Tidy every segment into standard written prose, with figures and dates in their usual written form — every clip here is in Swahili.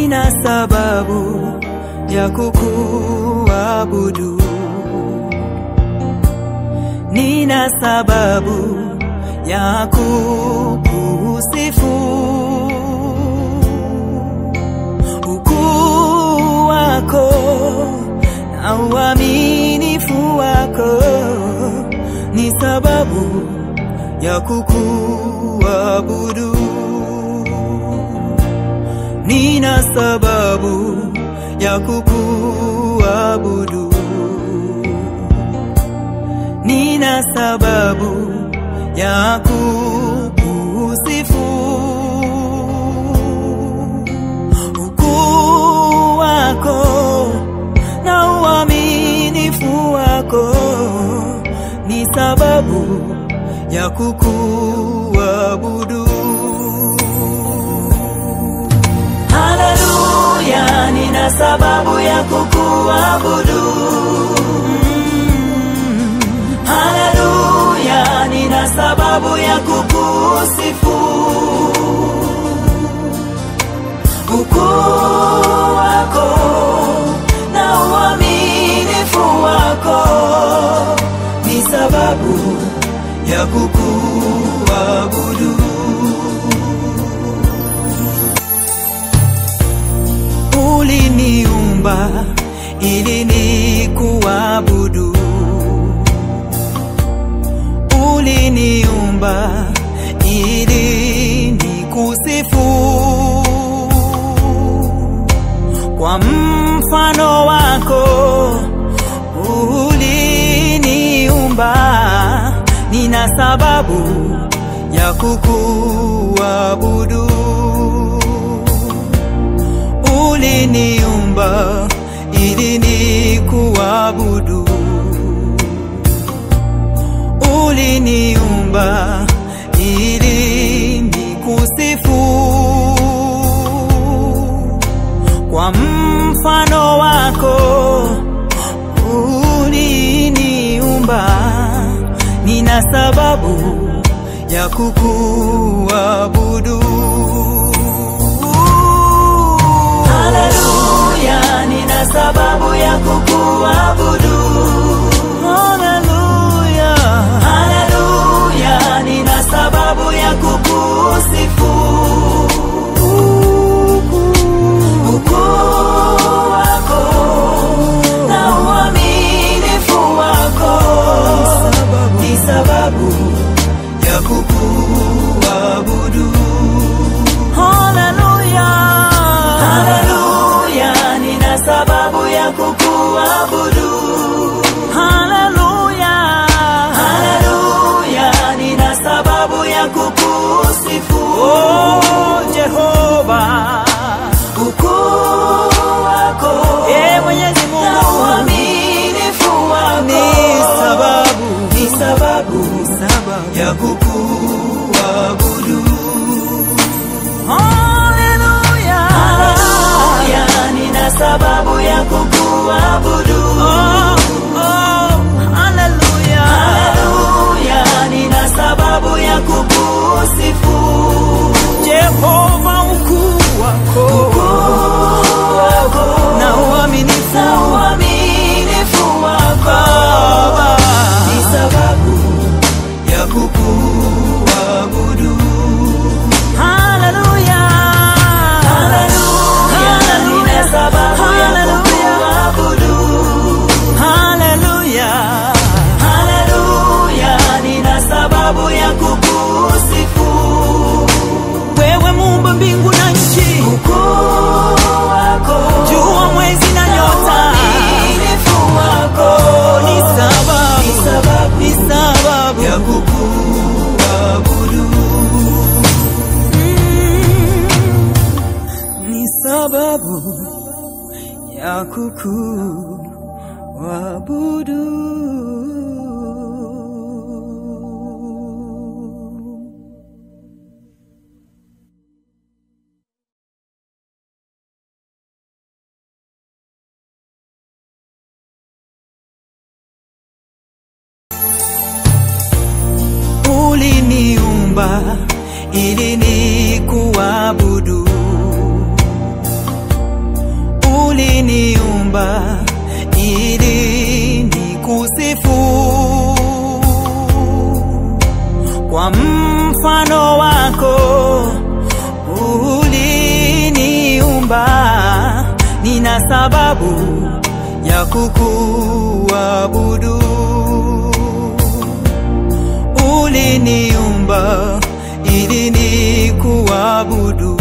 nina sababu ya kukuabudu, nina sababu ya kukusifu. Ukuu wako na uaminifu wako ni sababu ya kukuabudu. Nina sababu ya kukuabudu, nina sababu ya kukusifu. Ukuu wako na uaminifu wako ni sababu ya kukuabudu. Haleluya, nina sababu ya kukuabudu. Haleluya, nina sababu ya kukusifu. Ukuu wako na uaminifu wako ni sababu ya kukuabudu. Uliniumba ili nikuabudu, uliniumba ili nikusifu. Kwa mfano wako uliniumba, nina sababu ya kukuabudu. Uliniumba ili nikuabudu, uliniumba ili nikusifu. Kwa mfano wako uliniumba, nina sababu ya kukuabudu. Haleluya, nina sababu ya kukuabudu. Haleluya, haleluya, nina sababu ya kukusifu. Ukuu wako na uaminifu wako ni sababu ya kukuabudu. Haleluya, haleluya, nina sababu ya kukuabudu. Haleluya, haleluya, nina sababu ya kukusifu. Oh Jehova, ukuu wako Mwenyezi Mungu na uaminifu wako ni sababu ya kukuabudu. Haleluya, haleluya, nina sababu ya kukuabudu. Haleluya, haleluya, nina sababu ya kukusifu. Jehova, ukuu wako na uaminifu wako ni sababu ya kukuabudu. Haleluya, haleluya, nina sababu ya kukuabudu. Haleluya, haleluya, nina sababu ya kukusifu. Wewe Muumba mbingu na nchi, ukuu wako, jua, mwezi na nyota, uaminifu wako ni sababu ya kukuabudu. Ni sababu ya kukuabudu. Uliniumba ili nikuabudu, uliniumba ili nikusifu. Kwa mfano wako uliniumba, nina sababu ya kukuabudu. Uliniumba ili nikuabudu.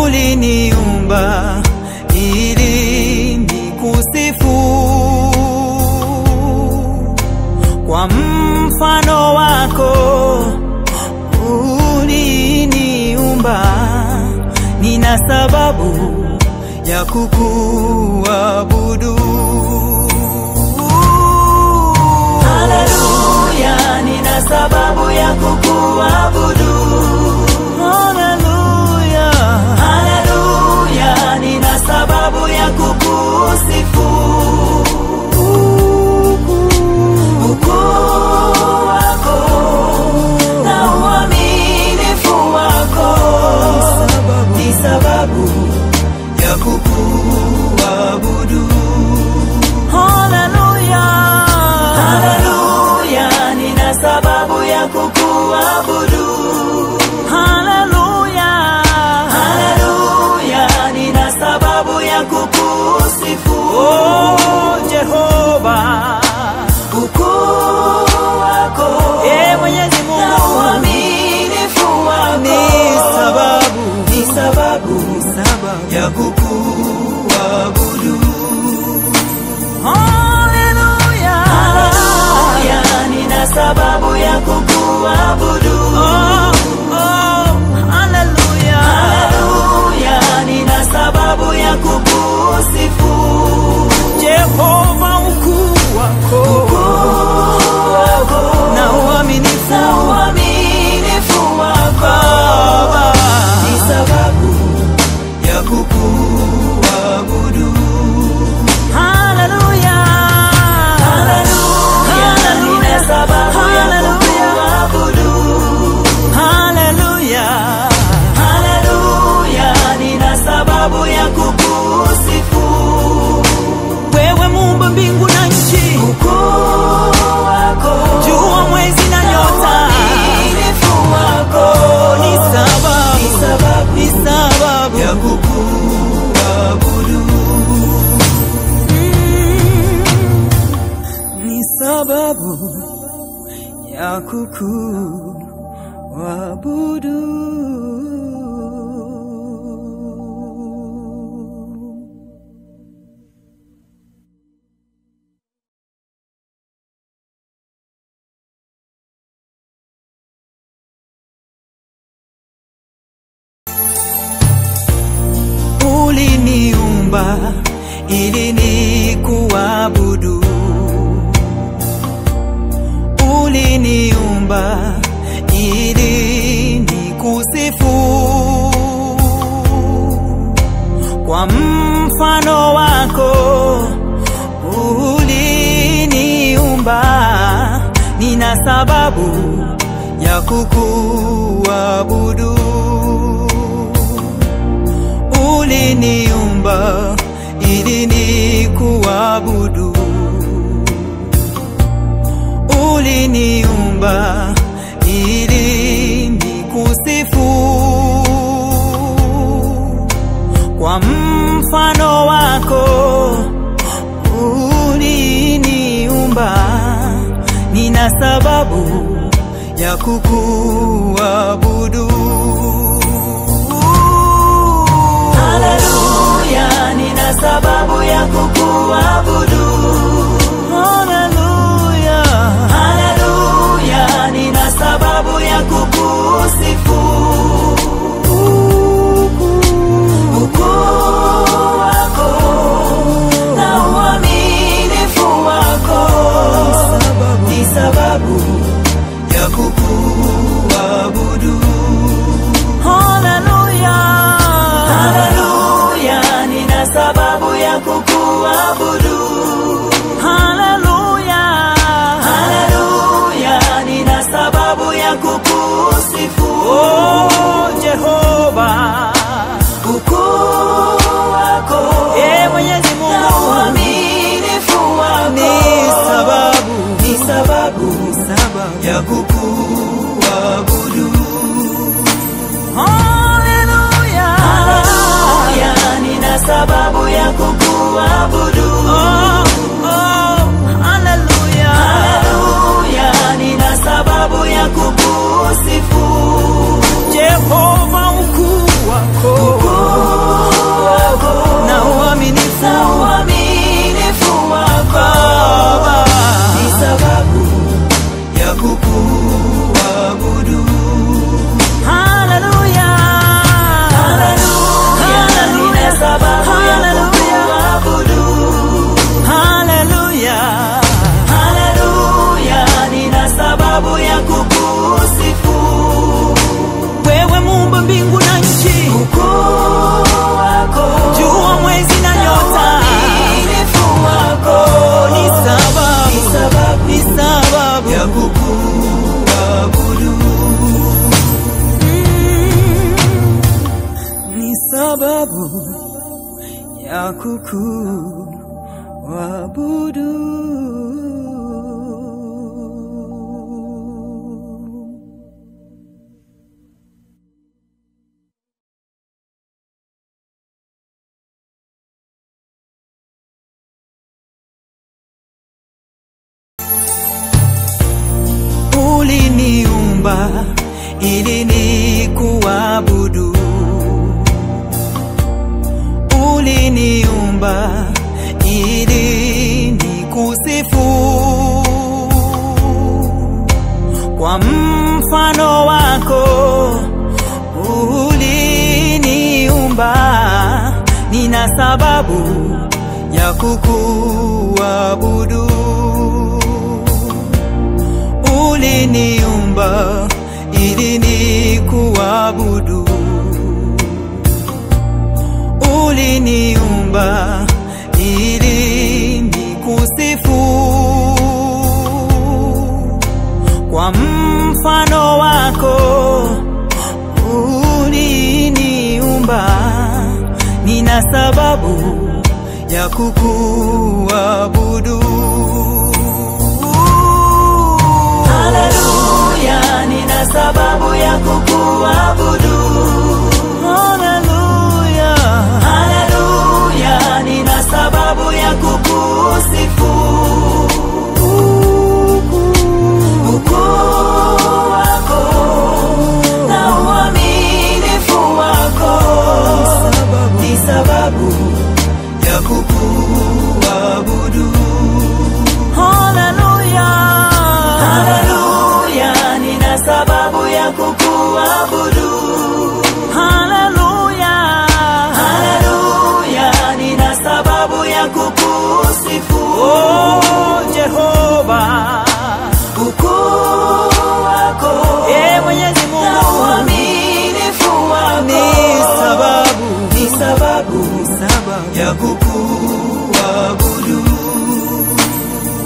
Uliniumba ili nikusifu. Kwa mfano wako uliniumba, nina sababu ya kukuabudu. Haleluya, nina sababu ya kukuabudu. Haleluya, haleluya, nina sababu ya kukusifu. Ukuu wako na uaminifu wako ni sababu ya kukuabudu. haleluya, haleluya, nina sababu ya kukuabudu. haleluya, haleluya, nina sababu ya kukusifu. oh Jehova, ukuu wako Mwenyezi Mungu na uaminifu wako ni sababu ya kukuabudu. haleluya, haleluya, nina sababu ya kukuabudu. haleluya, haleluya, nina sababu ya kukusifu. Jehova, ukuu wako na uaminifu wako ni sababu ya kukuabudu. haleluya, haleluya, nina sababu ya kukuabudu. haleluya, haleluya, nina sababu ya kukusifu. wewe muumba mbingu na nchi, ukuu wako, jua, mwezi na nyota, uaminifu wako ni sababu ya kukuabudu. ni sababu ya kukuabudu. Uliniumba ili nikuabudu. Uliniumba ili nikusifu. Kwa mfano wako uliniumba, nina sababu ya kukuabudu. Uliniumba ili nikuabudu. Uliniumba ili nikusifu. Kwa mfano wako uliniumba, nina sababu ya kukuabudu. haleluya, nina sababu ya kukuabudu. Haleluya, haleluya, nina sababu ya kukusifu. ukuu wako na uaminifu wako ni sababu ya kukuabudu. haleluya, haleluya, nina sababu ya kukuabudu. kukuabudu. Haleluya, haleluya, nina sababu ya kukusifu. Jehova, ukuu wako na uaminifu wako ni sababu ya kukuabudu. Haleluya, haleluya, nina sababu ya kukuabudu. haleluya, haleluya, nina sababu ya kukusifu. wewe muumba mbingu na nchi, ukuu wako, jua, mwezi na nyota, uaminifu wako ni sababu ya kukuabudu. Ni sababu ya kukuabudu. Uliniumba ili nikuabudu, uliniumba ili nikusifu. Kwa mfano wako uliniumba, nina sababu ya kukuabudu. Uliniumba ili nikuabudu, uliniumba ili nikusifu. Kwa mfano wako uliniumba, nina sababu ya kukuabudu. Haleluya, nina sababu ya kukuabudu. Haleluya, haleluya, nina sababu ya kukusifu. Ukuu wako na uaminifu wako ni sababu ya kukuabudu. haleluya, haleluya, nina sababu ya kukuabudu. haleluya, haleluya, nina sababu ya kukusifu. Jehova, ukuu wako, Mwenyezi Mungu, na uaminifu wako ni sababu ya kukuabudu.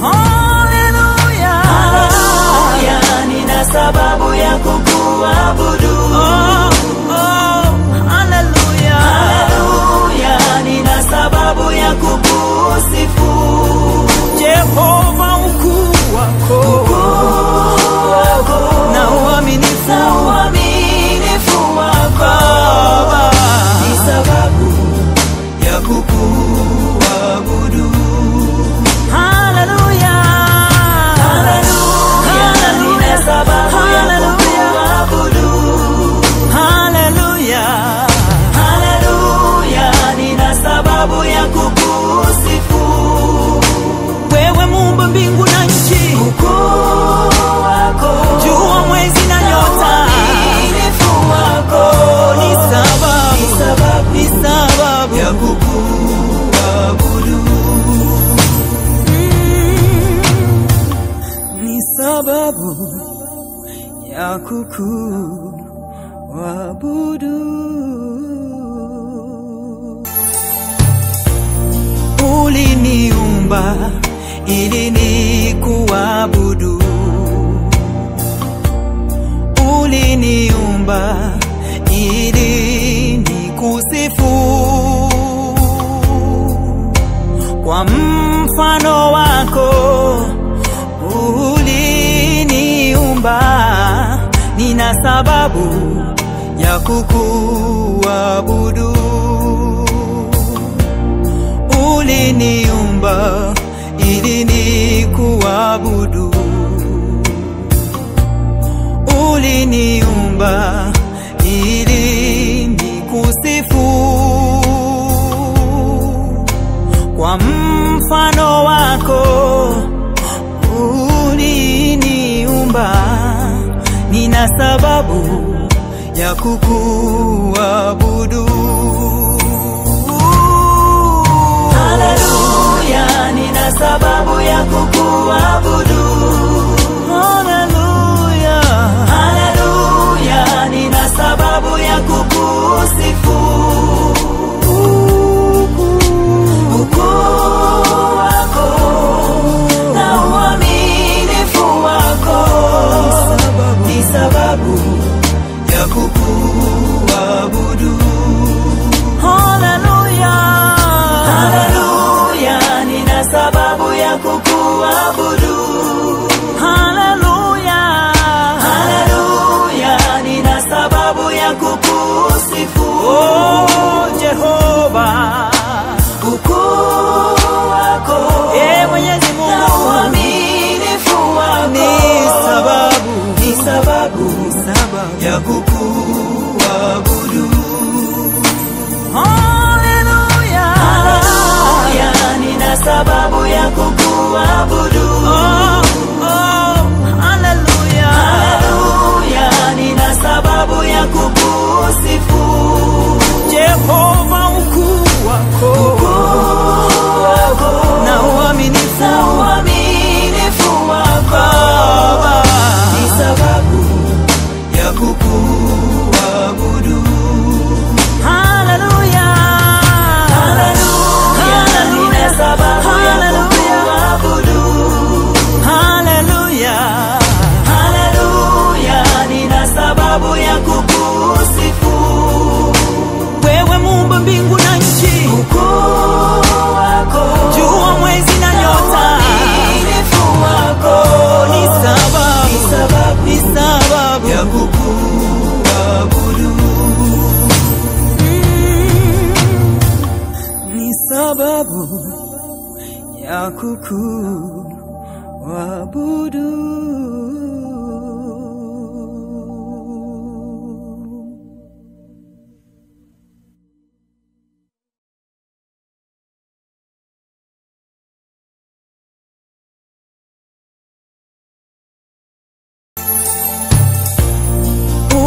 haleluya, haleluya, nina sababu ya kukuabudu. haleluya, haleluya, nina sababu ya kukusifu. Jehova, ukuu wako na uaminifu wako ni sababu ya kukuabudu. haleluya, haleluya, nina sababu ya kukuabudu. haleluya, haleluya, nina sababu ya kukusifu. wewe muumba mbingu na nchi, ukuu wako, jua, mwezi na nyota, uaminifu wako ni sababu ya kukuabudu. ni sababu ya kukuabudu. Uliniumba ili nikuabudu, uliniumba ili nikusifu. Kwa mfano wako uliniumba, nina sababu ya kukuabudu. uliniumba ili nikuabudu, uliniumba ili nikusifu. Kwa mfano wako uliniumba, nina sababu ya kukuabudu. Haleluya, nina sababu ya kukuabudu. Haleluya, Haleluya, nina sababu ya kukusifu. Ukuu wako na uaminifu wako ni sababu ya kukuabudu. haleluya, Haleluya, nina sababu ya kukuabudu. haleluya, Haleluya, nina sababu ya kukusifu. oh Jehova, Ukuu wako Mwenyezi na Mungu, uaminifu wako ni sababu ya kukuabudu. haleluya, Haleluya, nina sababu ya kukuabudu. haleluya, Haleluya, nina sababu ya kukusifu. Jehova, ukuu wako na uaminifu wako ni sababu ya kukuabudu. haleluya, Haleluya, nina sababu ya kukuabudu. haleluya, Haleluya, nina sababu ya kukusifu. wewe muumba mbingu na nchi, Ukuu wako, jua, mwezi na nyota, uaminifu wako ni sababu ya kukuabudu. ni sababu ya kukuabudu.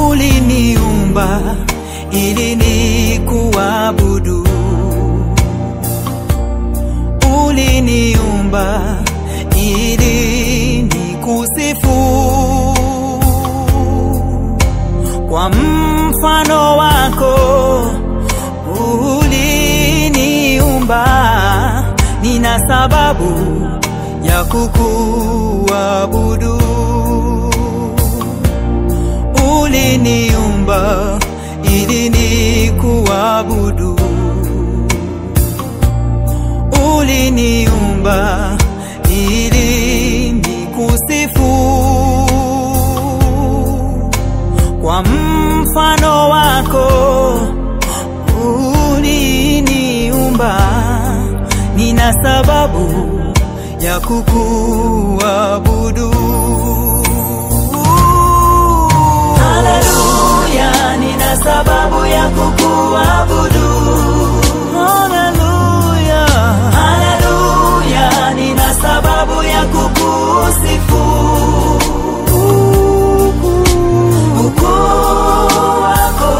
Uliniumba ili nikuabudu, uliniumba ili nikusifu. Kwa mfano wako uliniumba, nina sababu ya kukuabudu. Uliniumba ili nikuabudu, uliniumba ili nikusifu. Kwa mfano wako uliniumba, nina sababu ya kukuabudu. Haleluya, nina sababu ya kukuabudu. Haleluya, Haleluya, nina sababu ya kukusifu. Ukuu wako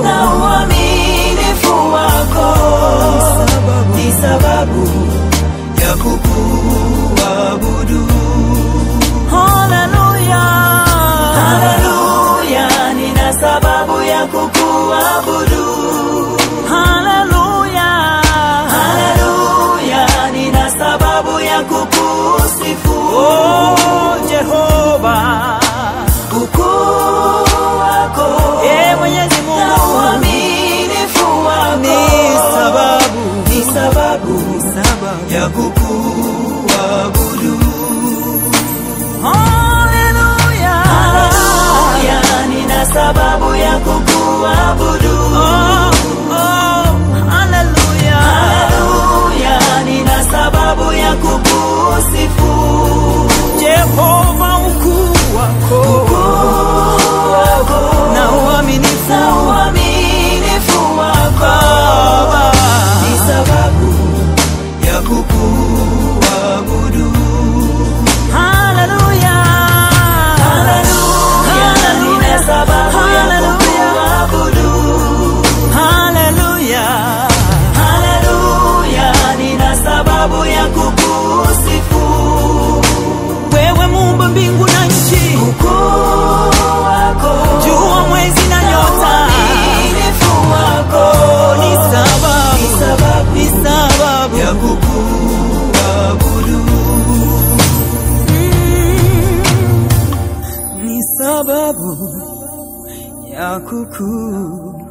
na uaminifu wako ni sababu ya kukuabudu. haleluya, Haleluya, nina sababu ya kukuabudu. haleluya, Haleluya, nina sababu ya kukusifu. oh Jehova, Ukuu wako Mwenyezi na Mungu, uaminifu wako ni sababu ya kukuabudu. haleluya, Haleluya, nina sababu ya kukuabudu. haleluya, ya kukuabudu.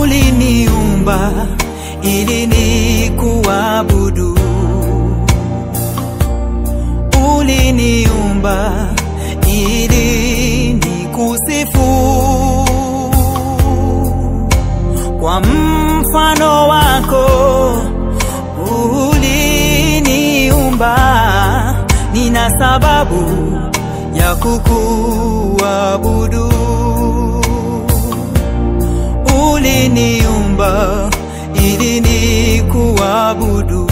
Uliniumba ili nikuabudu, uliniumba ili nikusifu. Kwa mfano wako uliniumba, nina sababu ya kukuabudu. Uliniumba ili nikuabudu,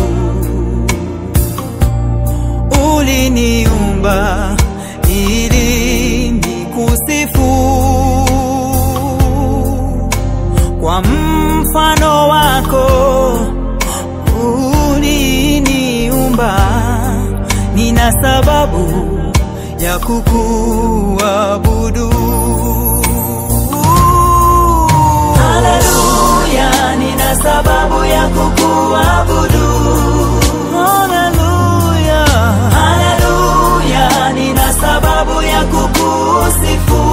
uliniumba ili nikusifu. Kwa mfano wako uliniumba, nina sababu ya kukuabudu. Haleluya, nina sababu ya kukuabudu. Haleluya, Haleluya, nina sababu ya kukusifu.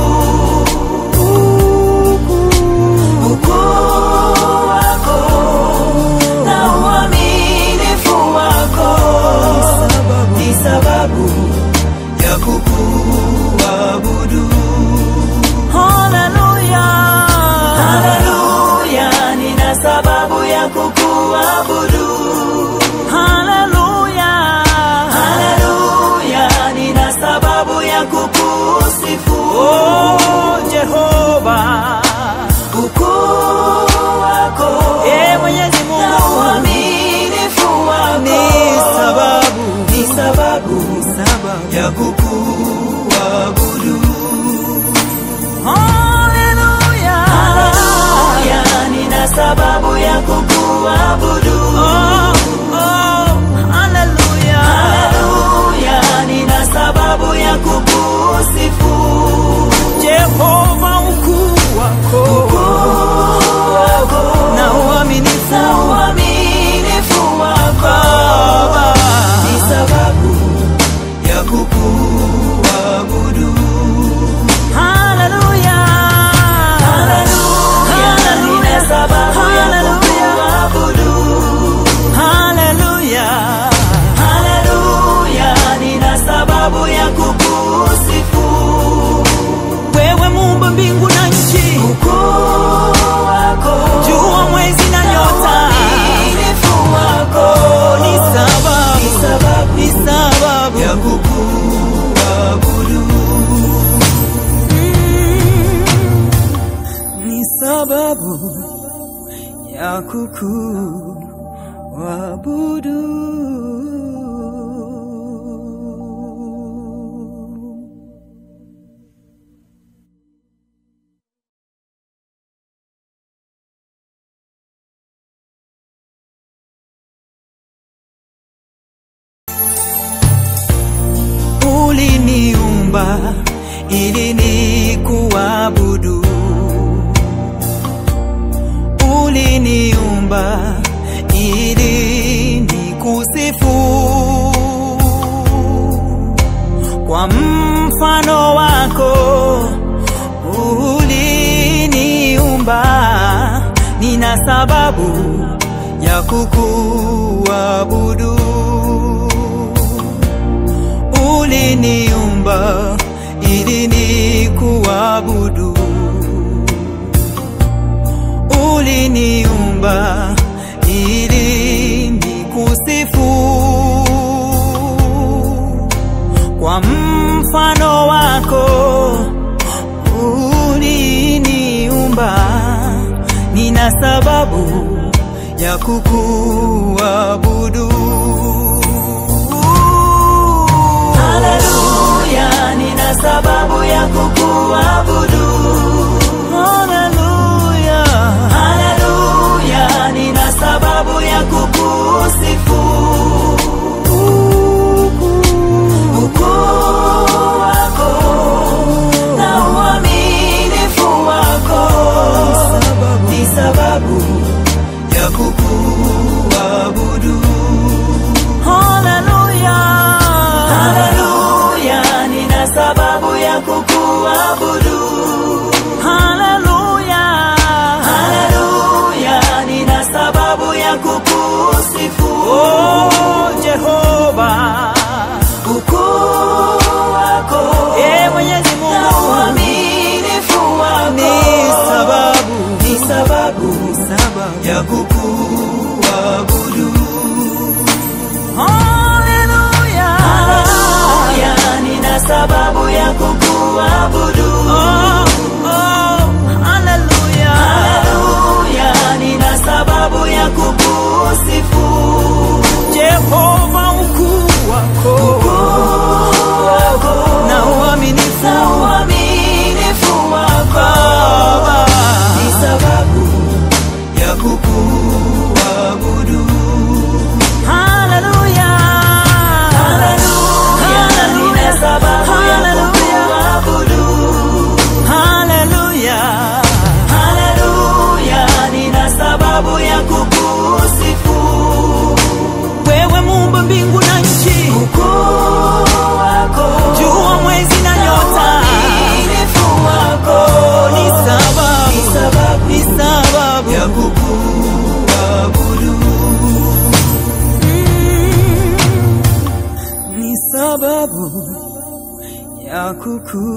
Ukuu wako na uaminifu wako ni sababu ya kukuabudu. haleluya, Haleluya, nina sababu ya kukuabudu. haleluya, Haleluya, nina sababu ya kukusifu. oh Jehova, Ukuu wako Mwenyezi na Mungu, uaminifu wako ni sababu ya kukuabudu. haleluya, Haleluya, nina sababu ya kukuabudu. haleluya, Haleluya, nina sababu ya kukusifu. Jehova, ukuu wako na uaminifu wako ni sababu ya kukuabudu. haleluya, Haleluya, nina sababu ya kukuabudu. haleluya, Haleluya, nina sababu ya kukusifu. wewe muumba mbingu na nchi, Ukuu wako, jua, mwezi na nyota, uaminifu wako ni sababu ya kukuabudu. ni sababu ya kukuabudu. Uliniumba ili nikuabudu, uliniumba ili nikusifu. Kwa mfano wako uliniumba, nina sababu ya kukuabudu. Uliniumba ili nikuabudu, uliniumba ili nikusifu. Kwa mfano wako uliniumba, nina sababu ya kukuabudu. Haleluya, nina sababu ya kukuabudu. Haleluya, Haleluya, nina sababu ya kukusifu. Ukuu ya kukuabudu. Haleluya, haleluya, nina sababu ya kukusifu. Jehova, ukuu wako na uaminifu wako ni sababu ya kukuabudu. Haleluya, haleluya, nina sababu ya kukuabudu. haleluya, haleluya, nina sababu ya kukusifu. wewe muumba mbingu na nchi, ukuu wako, jua, mwezi na nyota, uaminifu wako ni sababu ya kukuabudu. ni sababu ya kukuabudu.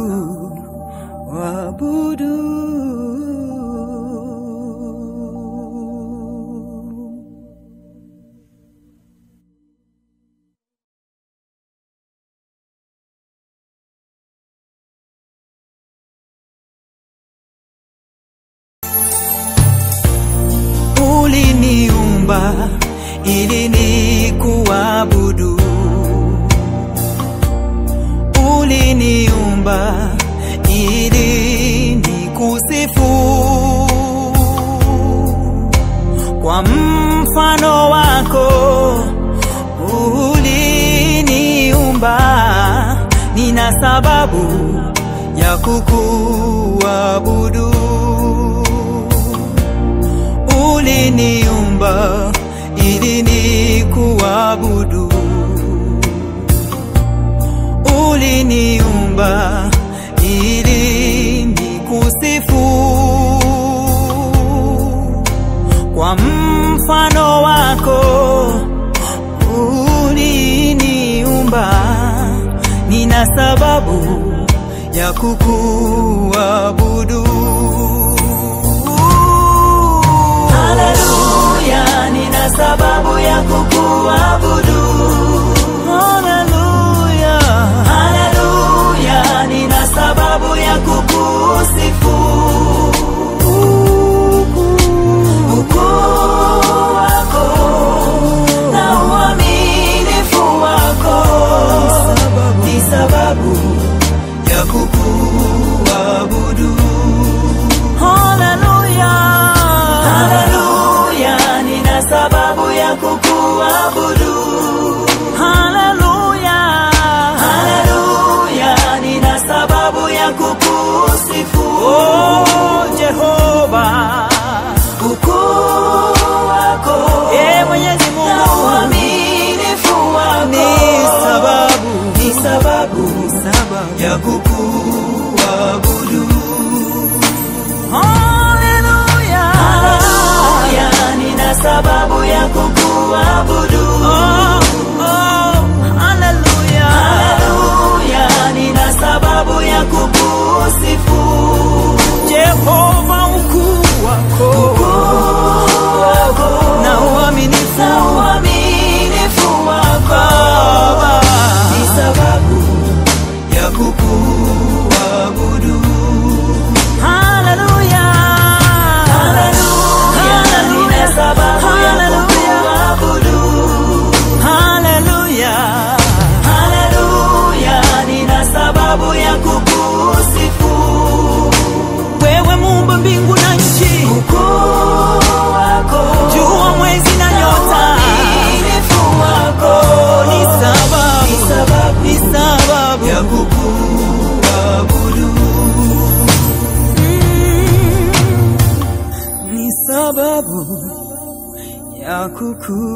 Uliniumba ili nikuabudu, uliniumba ili nikusifu. Kwa mfano wako uliniumba, nina sababu ya kukuabudu. Uliniumba ili nikuabudu, uliniumba ili nikusifu. Kwa mfano wako uliniumba, nina sababu ya kukuabudu. Haleluya, nina sababu ya kukuabudu. Haleluya, haleluya, nina sababu ya kukusifu. ukuu wako na uaminifu wako ni sababu ya kukuabudu. haleluya, haleluya, nina sababu ya kukuabudu. haleluya, haleluya, nina sababu ya kukusifu. Jehova, ukuu wako, Mwenyezi na Mungu, uaminifu wako ni sababu ya kukuabudu. haleluya, haleluya, nina sababu ya kukuabudu. haleluya, haleluya, nina sababu ya kukusifu. Jehova, ukuu wako na uaminifu wako ni sababu ya kukuabudu. haleluya, haleluya, nina sababu ya kukuabudu. haleluya, haleluya, nina sababu ya kukusifu. wewe muumba mbingu na nchi, ukuu wako, jua, mwezi na nyota, uaminifu wako ni sababu ya kukuabudu. ni sababu ya kukuabudu.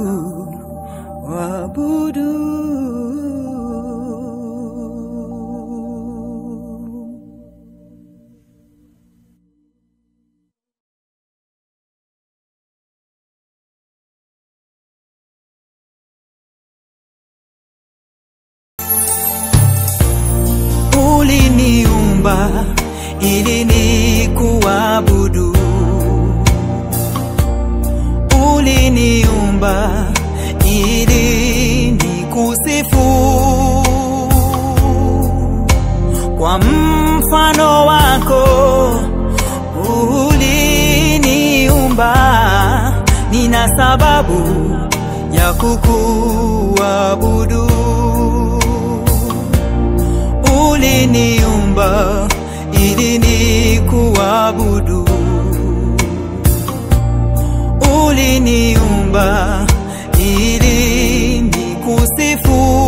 Uliniumba ili nikuabudu, uliniumba ili nikusifu. Kwa mfano wako uliniumba, nina sababu ya kukuabudu. Uliniumba ili nikuabudu. Uliniumba ili nikusifu.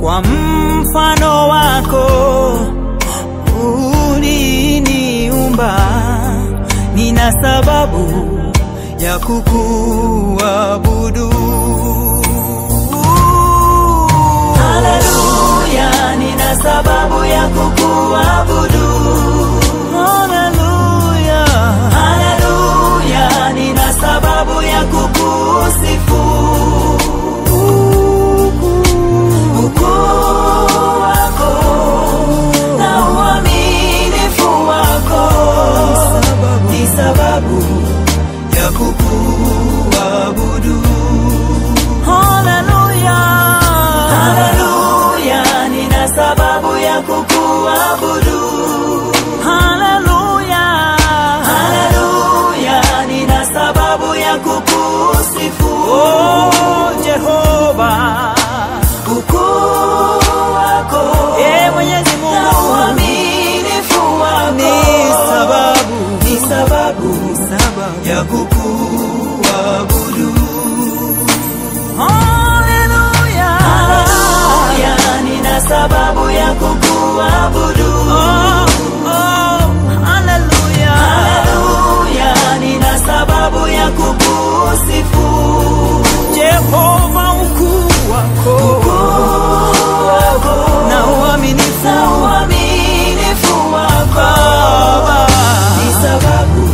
Kwa mfano wako uliniumba, nina sababu ya kukuabudu. Haleluya, nina sababu ya kukuabudu. Haleluya, haleluya, nina sababu ya kukusifu. Ukuu wako na uaminifu wako ni sababu ya kukuabudu. haleluya, Haleluya, nina sababu ya kukuabudu. haleluya, Haleluya, nina sababu ya kukusifu. oh Jehova, Ukuu wako Mwenyezi na Mungu, uaminifu wako ni sababu ya kukuabudu. haleluya, Haleluya, nina sababu ya kukuabudu. haleluya, Haleluya, nina sababu ya kukusifu. Jehova, ukuu wako na uaminifu wako ni sababu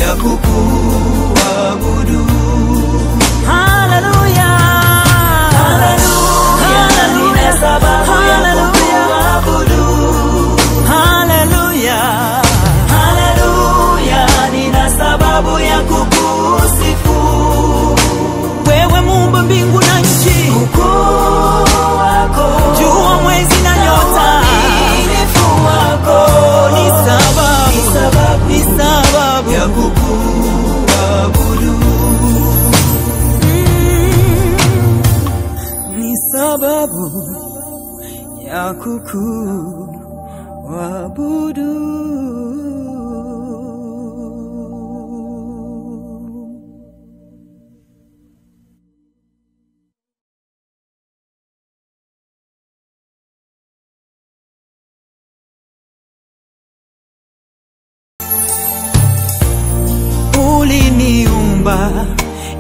ya kukuabudu. haleluya, Haleluya, nina sababu ya kukuabudu. haleluya, Haleluya, nina sababu ya kukusifu. wewe muumba mbingu na nchi, Ukuu wako, jua, mwezi na nyota, uaminifu wako ni sababu ya kukuabudu. ni sababu ya kukuabudu. Uliniumba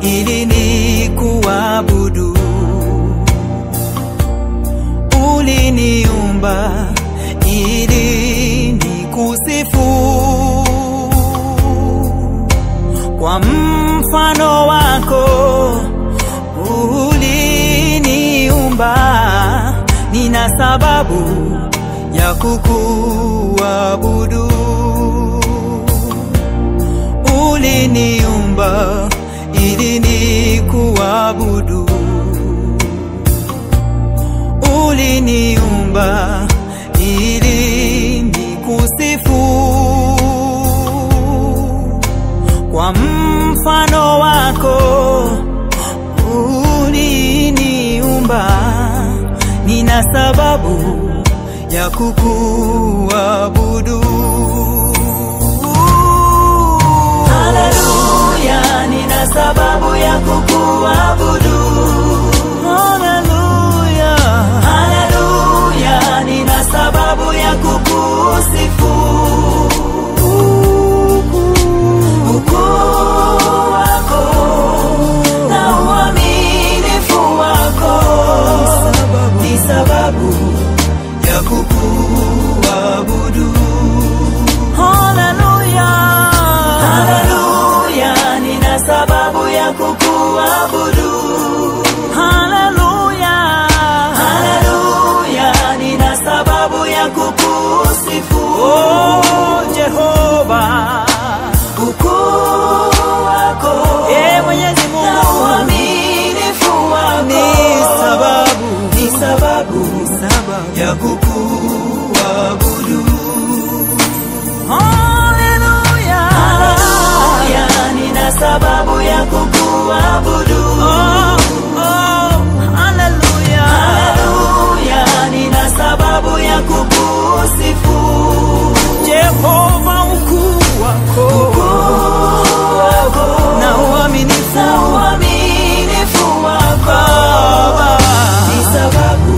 ili nikuabudu. Uliniumba ili nikusifu. Kwa mfano wako uliniumba, nina sababu ya kukuabudu. Uliniumba ili nikuabudu. Uliniumba ili nikusifu. Kwa mfano wako uliniumba, nina sababu ya kukuabudu. Haleluya, nina sababu ya kukuabudu. Haleluya, Haleluya, nina sababu ya kukusifu. Ukuu wako na uaminifu wako ni sababu ya kukuabudu. haleluya, Haleluya, nina sababu ya kukuabudu. haleluya, Haleluya, nina sababu ya kukusifu. oh Jehova, Ukuu wako Mwenyezi na Mungu, uaminifu wako ni sababu ni sababu ya kukuabudu. Haleluya, haleluya, nina sababu ya kukuabudu. Haleluya, haleluya, nina sababu ya kukusifu. Jehova, ukuu wako na uaminifu wako ni sababu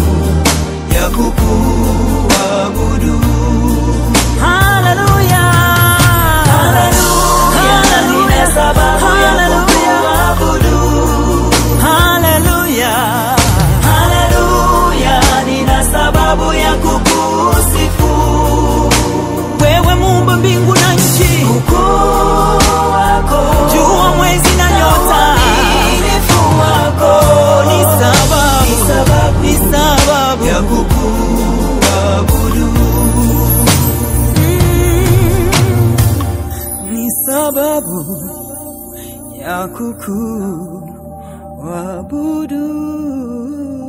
ya kukuabudu. Haleluya, haleluya, nina sababu ya kukuabudu. Haleluya, haleluya, nina sababu ya kukusifu. wewe muumba mbingu na nchi, ukuu wako, jua, mwezi na nyota, uaminifu wako ni sababu ya kukuabudu. Ni sababu ya kukuabudu.